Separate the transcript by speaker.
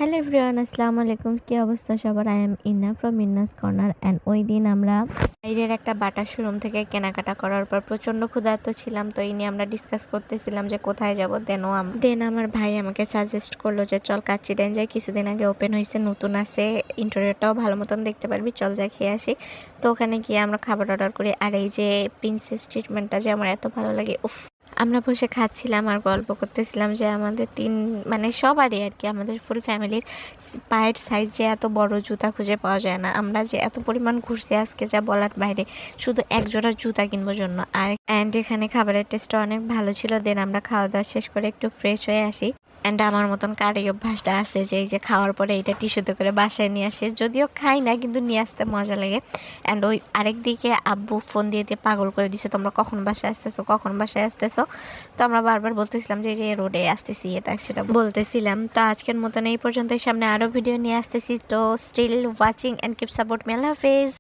Speaker 1: Hello everyone, আসসালামু আলাইকুম। কি অবস্থা সবার? আই এম ইন্না ফ্রম ইন্নাস কর্নার। অ্যান্ড ওই দিন আমরা বাইরের একটা বাটা শোরুম থেকে কেনাকাটা করার পর প্রচণ্ড ক্ষুধার্ত ছিলাম। তো এই নিয়ে আমরা ডিসকাস করতেছিলাম যে কোথায় যাব। দেন আমার ভাই আমাকে সাজেস্ট করলো যে চল কাচ্চিডাইন যাই, কিছুদিন আগে ওপেন হয়েছে, নতুন আছে, ইন্টেরিয়রটাও ভালো মতন দেখতে পারবি, চল যাই খেয়ে আসি। তো ওখানে গিয়ে আমরা খাবার অর্ডার করি। আর এই যে প্রিন্সেস ট্রিটমেন্টটা যে আমার এত ভালো লাগে, উফ! আমরা বসে খাচ্ছিলাম আর গল্প করতেছিলাম যে আমাদের মানে সবারই আর কি, আমাদের ফুল ফ্যামিলির পায়ের সাইজ যে এত বড় জুতা খুঁজে পাওয়া যায় না। আমরা যে এত পরিমাণ ঘুরছি আজকে যা বলার বাইরে, শুধু এক জোড়া জুতা কিনবো জন্য। অ্যান্ড এখানে খাবারের টেস্টটা অনেক ভালো ছিল। দেন আমরা খাওয়া দাওয়া শেষ করে একটু ফ্রেশ হয়ে আসি। অ্যান্ড আমার মতন কার এই অভ্যাসটা আছে যে এই যে খাওয়ার পরে এইটা টিস্যুতে করে বাসায় নিয়ে আসে, যদিও খাই না কিন্তু নিয়ে আসতে মজা লাগে। অ্যান্ড ওই আরেক দিকে আব্বু ফোন দিয়ে দিয়ে পাগল করে দিছে, তোমরা কখন বাসায় আসতেছো, কখন বাসায় আসতেছো। তো আমরা বারবার বলতেছিলাম যে যে রোডে আসতেছি, এটা সেটা বলতেছিলাম। তো আজকের মতন এই পর্যন্ত, সামনে আরও ভিডিও নিয়ে আসতেছি। তো still watching and keep support me. Allah হাফেজ।